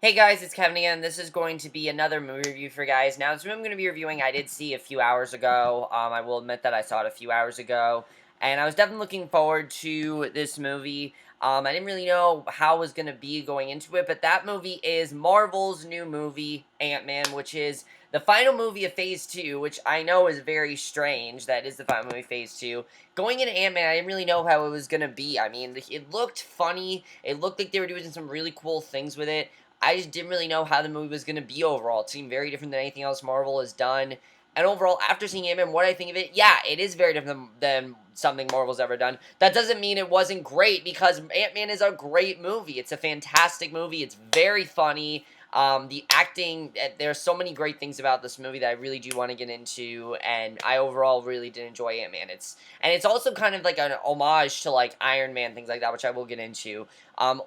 Hey guys, it's Kevin again. This is going to be another movie review for you guys. Now, this movie I'm going to be reviewing, I did see a few hours ago. I will admit that I saw it a few hours ago, and I was definitely looking forward to this movie. I didn't really know how it was going to be going into it, but that movie is Marvel's new movie, Ant-Man, which is the final movie of Phase 2, which I know is very strange. That is the final movie of Phase 2. Going into Ant-Man, I didn't really know how it was going to be. I mean, it looked funny. It looked like they were doing some really cool things with it. I just didn't really know how the movie was going to be overall. It seemed very different than anything else Marvel has done. And overall, after seeing Ant-Man, what I think of it, yeah, it is very different than something Marvel's ever done. That doesn't mean it wasn't great, because Ant-Man is a great movie. It's a fantastic movie. It's very funny. The acting, there's so many great things about this movie that I really do want to get into, and I overall really did enjoy Ant-Man. It's also kind of like an homage to like Iron Man, things like that, which I will get into.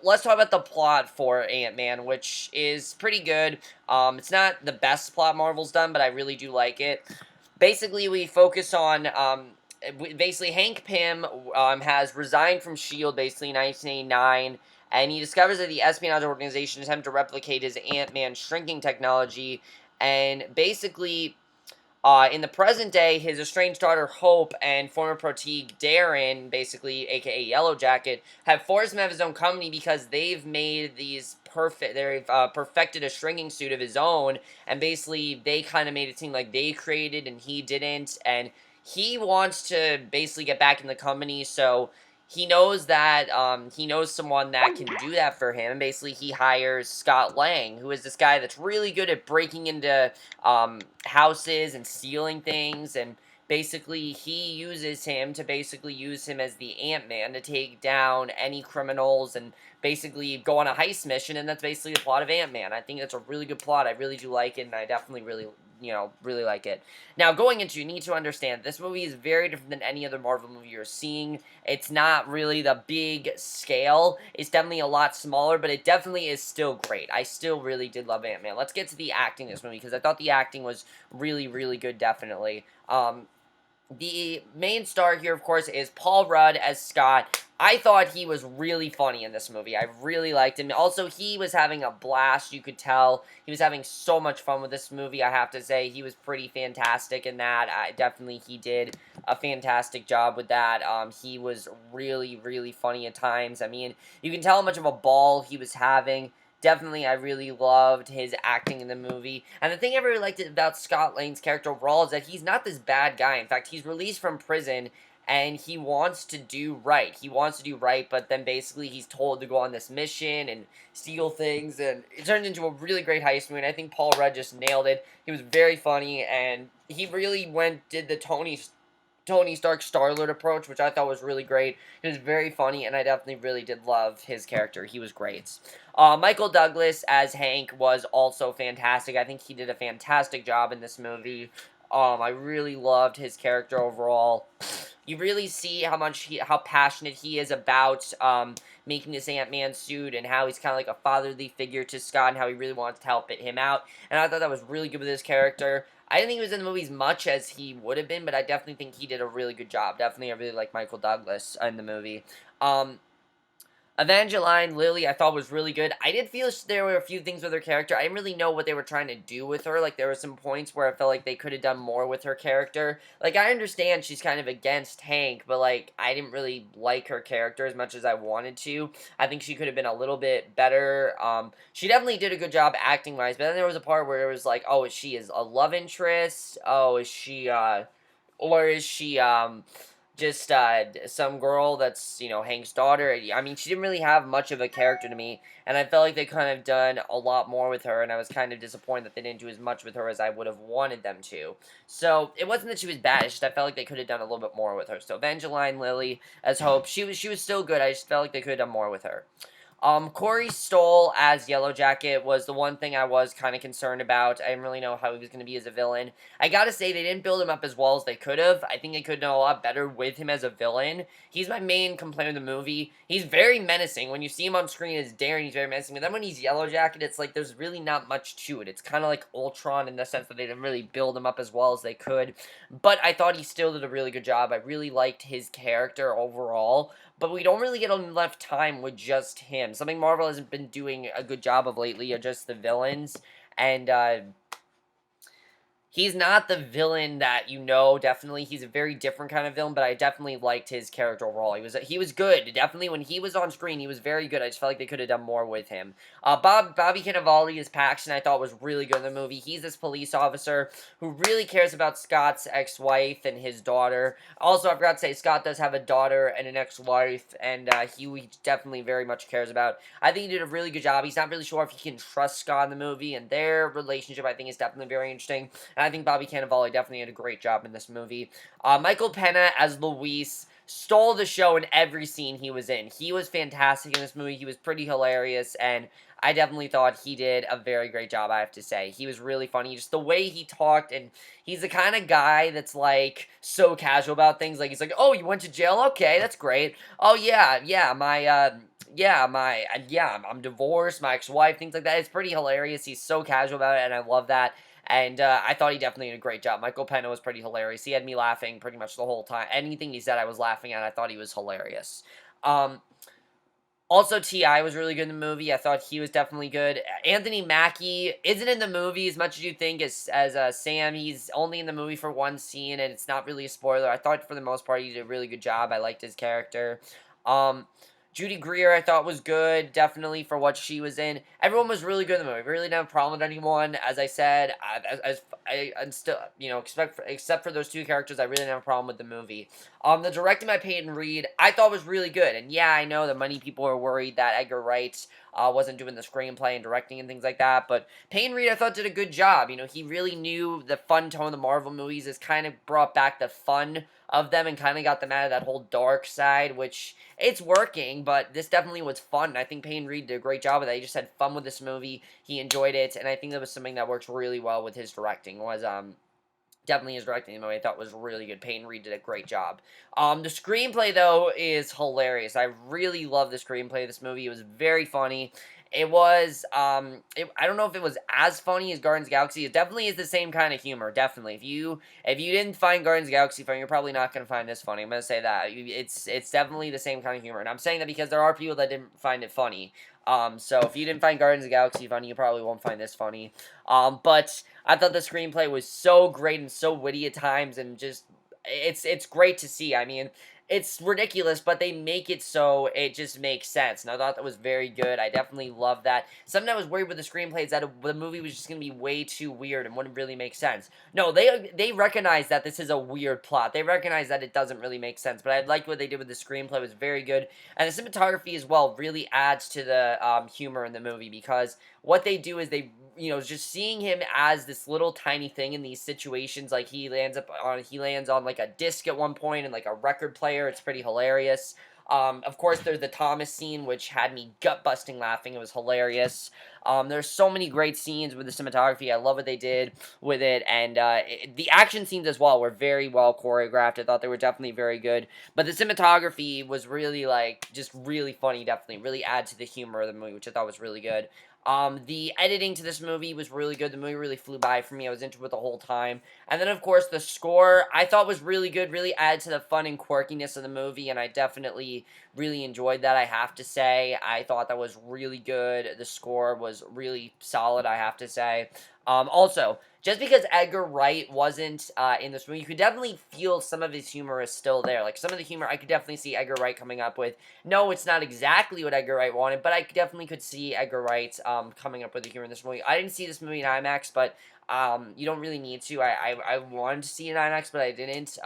Let's talk about the plot for Ant-Man, which is pretty good. It's not the best plot Marvel's done, but I really do like it. Basically, we focus on, basically, Hank Pym has resigned from S.H.I.E.L.D. basically in 1989, and he discovers that the espionage organization is attempting to replicate his Ant-Man shrinking technology, and basically, in the present day, his estranged daughter Hope and former protege Darren, basically, aka Yellow Jacket, have forced him to have his own company because they've made they've perfected a shrinking suit of his own, and basically, they kind of made it seem like they created and he didn't, and he wants to basically get back in the company, so he knows that he knows someone that can do that for him. Basically, he hires Scott Lang, who is this guy that's really good at breaking into houses and stealing things, and basically he uses him to basically use him as the Ant-Man to take down any criminals and basically go on a heist mission, and that's basically the plot of Ant-Man. I think that's a really good plot. I really do like it, and I definitely really like it. Now, going into, you need to understand, this movie is very different than any other Marvel movie you're seeing. It's not really the big scale. It's definitely a lot smaller, but it definitely is still great. I still really did love Ant-Man. Let's get to the acting in this movie, because I thought the acting was really, really good, definitely. The main star here, of course, is Paul Rudd as Scott. I thought he was really funny in this movie. I really liked him. Also, he was having a blast. You could tell he was having so much fun with this movie, I have to say. He was pretty fantastic in that. Definitely, he did a fantastic job with that. He was really, really funny at times. I mean, you can tell how much of a ball he was having. Definitely, I really loved his acting in the movie. And the thing I really liked about Scott Lang's character overall is that he's not this bad guy. In fact, he's released from prison, and he wants to do right. He wants to do right, but then basically he's told to go on this mission and steal things, and it turned into a really great heist movie, and I think Paul Rudd just nailed it. He was very funny, and he really did the Tony Stark Star-Lord approach, which I thought was really great. He was very funny, and I definitely really did love his character. He was great. Michael Douglas as Hank was also fantastic. I think he did a fantastic job in this movie. I really loved his character overall. You really see how passionate he is about making this Ant-Man suit, and how he's kind of like a fatherly figure to Scott, and how he really wants to help him out. And I thought that was really good with his character. I didn't think he was in the movie as much as he would have been, but I definitely think he did a really good job. Definitely, I really like Michael Douglas in the movie. Evangeline Lilly, I thought was really good. I did feel there were a few things with her character. I didn't really know what they were trying to do with her. Like, there were some points where I felt like they could have done more with her character. Like, I understand she's kind of against Hank, but, like, I didn't really like her character as much as I wanted to. I think she could have been a little bit better. She definitely did a good job acting-wise, but then there was a part where it was like, oh, is she a love interest? Oh, or is she, just some girl that's, Hank's daughter? I mean, she didn't really have much of a character to me, and I felt like they kind of done a lot more with her, and I was kind of disappointed that they didn't do as much with her as I would have wanted them to. So, it wasn't that she was bad, it's just I felt like they could have done a little bit more with her. So, Evangeline Lilly as Hope, she was still good, I just felt like they could have done more with her. Corey Stoll as Yellow Jacket was the one thing I was kind of concerned about. I didn't really know how he was going to be as a villain. I gotta say, they didn't build him up as well as they could have. I think they could have done a lot better with him as a villain. He's my main complaint with the movie. He's very menacing. When you see him on screen as Darren, he's very menacing. But then when he's Yellow Jacket, it's like there's really not much to it. It's kind of like Ultron in the sense that they didn't really build him up as well as they could. But I thought he still did a really good job. I really liked his character overall. but we don't really get enough time with just him. Something Marvel hasn't been doing a good job of lately are just the villains, and he's not the villain that you know, definitely. He's a very different kind of villain, but I definitely liked his character role. He was good. Definitely, when he was on screen, he was very good. I just felt like they could have done more with him. Bobby Cannavale as Paxton, I thought was really good in the movie. He's this police officer who really cares about Scott's ex-wife and his daughter. Also, I forgot to say, Scott does have a daughter and an ex-wife, and he definitely very much cares about. I think he did a really good job. He's not really sure if he can trust Scott in the movie, and their relationship, I think, is definitely very interesting. And I think Bobby Cannavale definitely did a great job in this movie. Michael Pena as Luis stole the show in every scene he was in. He was fantastic in this movie. He was pretty hilarious, and I definitely thought he did a very great job, I have to say. He was really funny. Just the way he talked, and he's the kind of guy that's, like, so casual about things. Like, he's like, oh, you went to jail? Okay, that's great. Oh, yeah, I'm divorced, my ex-wife, things like that. It's pretty hilarious. He's so casual about it, and I love that. And I thought he definitely did a great job. Michael Pena was pretty hilarious. He had me laughing pretty much the whole time. Anything he said, I was laughing at. I thought he was hilarious. Also, T.I. was really good in the movie. I thought he was definitely good. Anthony Mackie isn't in the movie as much as you think as Sam. He's only in the movie for one scene, and it's not really a spoiler. I thought for the most part he did a really good job. I liked his character. Judy Greer, I thought, was good, definitely, for what she was in. Everyone was really good in the movie. I really didn't have a problem with anyone. As I said, I'm still, you know, except for those two characters, I really didn't have a problem with the movie. The directing by Peyton Reed, I thought was really good. And yeah, I know that many people are worried that Edgar Wright wasn't doing the screenplay and directing and things like that, but Peyton Reed, I thought, did a good job. You know, he really knew the fun tone of the Marvel movies. Has kind of brought back the fun of them and kind of got them out of that whole dark side, which it's working, but this definitely was fun. I think Peyton Reed did a great job with that. He just had fun with this movie. He enjoyed it, and I think that was something that works really well with his directing, was definitely his directing in the movie I thought was really good. Peyton Reed did a great job. The screenplay, though, is hilarious. I really love the screenplay of this movie. It was very funny. It was, I don't know if it was as funny as Guardians of the Galaxy. It definitely is the same kind of humor, definitely. If you didn't find Guardians of the Galaxy funny, you're probably not going to find this funny. I'm going to say that. It's definitely the same kind of humor. And I'm saying that because there are people that didn't find it funny. So if you didn't find Guardians of the Galaxy funny, you probably won't find this funny. But I thought the screenplay was so great and so witty at times, and just, it's great to see. I mean, it's ridiculous, but they make it so it just makes sense, and I thought that was very good. I definitely love that. Something I was worried with the screenplay is that the movie was just going to be way too weird and wouldn't really make sense. No, they recognize that this is a weird plot. They recognize that it doesn't really make sense, but I liked what they did with the screenplay. It was very good, and the cinematography as well really adds to the humor in the movie, because what they do is they, you know, just seeing him as this little tiny thing in these situations, like he lands on like a disc at one point and like a record player. It's pretty hilarious. Of course, there's the Thomas scene, which had me gut-busting laughing. It was hilarious. There's so many great scenes with the cinematography. I love what they did with it, and the action scenes as well were very well choreographed. I thought they were definitely very good, but the cinematography was really, like, just really funny, definitely. Really add to the humor of the movie, which I thought was really good. The editing to this movie was really good. The movie really flew by for me. I was into it the whole time. And then, of course, the score I thought was really good, really added to the fun and quirkiness of the movie, and I definitely really enjoyed that, I have to say. I thought that was really good. The score was really solid, I have to say. Also, just because Edgar Wright wasn't in this movie, you could definitely feel some of his humor is still there. Like, some of the humor I could definitely see Edgar Wright coming up with. No, it's not exactly what Edgar Wright wanted, but I definitely could see Edgar Wright coming up with the humor in this movie. I didn't see this movie in IMAX, but you don't really need to. I wanted to see it in IMAX, but I didn't.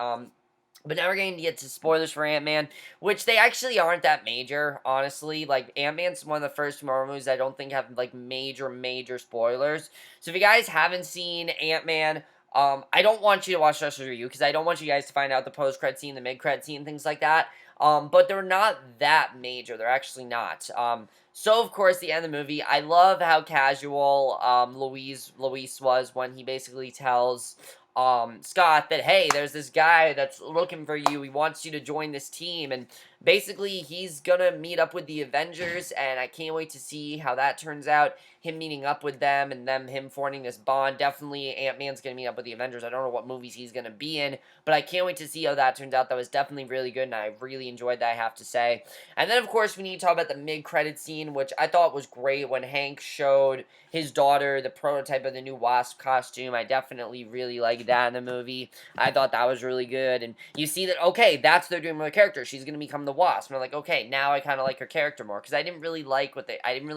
But now we're going to get to spoilers for Ant-Man, which they actually aren't that major, honestly. Like, Ant-Man's one of the first Marvel movies I don't think have, like, major spoilers. So if you guys haven't seen Ant-Man, I don't want you to watch this review, because I don't want you guys to find out the post-credit scene, the mid-credit scene, things like that. But they're not that major. They're actually not. So, of course, the end of the movie, I love how casual Luis was when he basically tells Scott that, hey, there's this guy that's looking for you. He wants you to join this team. And basically he's gonna meet up with the Avengers, and I can't wait to see how that turns out. Him meeting up with them and him forming this bond. Definitely Ant-Man's gonna meet up with the Avengers. I don't know what movies he's gonna be in, but I can't wait to see how that turns out. That was definitely really good, and I really enjoyed that, I have to say. And then, of course, we need to talk about the mid-credit scene, which I thought was great when Hank showed his daughter the prototype of the new Wasp costume. I definitely really liked that in the movie. I thought that was really good, and you see that, okay, that's what they're doing with her character. She's going to become the Wasp. And I'm like, okay, now I kind of like her character more, because I didn't really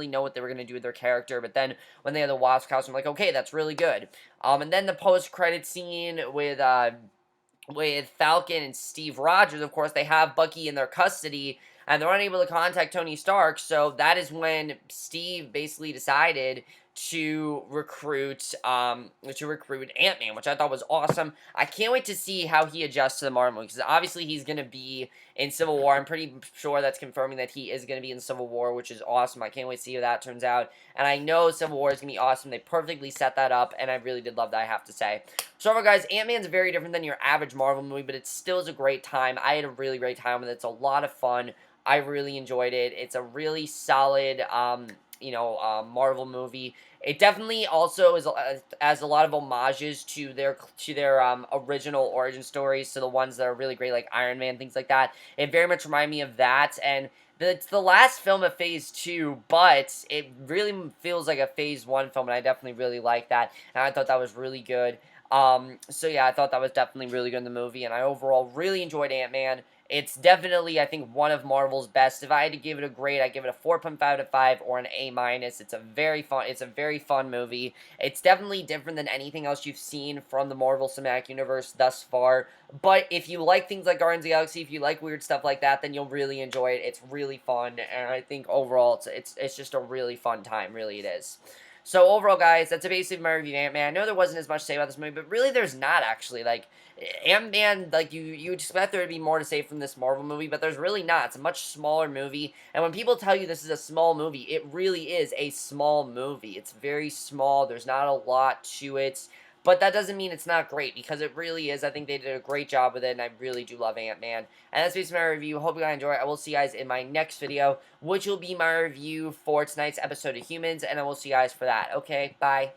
know what they were going to do with their character, but then when they had the Wasp costume, I'm like, okay, that's really good. And then the post-credit scene with Falcon and Steve Rogers, of course, they have Bucky in their custody, and they're unable to contact Tony Stark, so that is when Steve basically decided to recruit Ant-Man, which I thought was awesome. I can't wait to see how he adjusts to the Marvel movie, because obviously he's going to be in Civil War. I'm pretty sure that's confirming that he is going to be in Civil War, which is awesome. I can't wait to see how that turns out, and I know Civil War is going to be awesome. They perfectly set that up, and I really did love that, I have to say. So overall, guys, Ant-Man's very different than your average Marvel movie, but it still is a great time. I had a really great time with it. It's a lot of fun. I really enjoyed it. It's a really solid, Marvel movie. It definitely also has a lot of homages to their original origin stories, to the ones that are really great, like Iron Man, things like that. It very much reminded me of that, and it's the last film of Phase 2, but it really feels like a Phase 1 film, and I definitely really like that, and I thought that was really good. So yeah, I thought that was definitely really good in the movie, and I overall really enjoyed Ant-Man. It's definitely, I think, one of Marvel's best. If I had to give it a grade, I'd give it a 4.5 out of 5 or an A-. It's a very fun movie. It's definitely different than anything else you've seen from the Marvel Cinematic Universe thus far. But if you like things like Guardians of the Galaxy, if you like weird stuff like that, then you'll really enjoy it. It's really fun, and I think overall it's just a really fun time. Really, it is. So overall, guys, that's basically my review of Ant-Man. I know there wasn't as much to say about this movie, but really there's not, actually. Like, Ant-Man, like, you expect there to be more to say from this Marvel movie, but there's really not. It's a much smaller movie, and when people tell you this is a small movie, it really is a small movie. It's very small. There's not a lot to it. But that doesn't mean it's not great, because it really is. I think they did a great job with it, and I really do love Ant-Man. And that's basically my review. Hope you guys enjoy it. I will see you guys in my next video, which will be my review for tonight's episode of Humans, and I will see you guys for that. Okay, bye.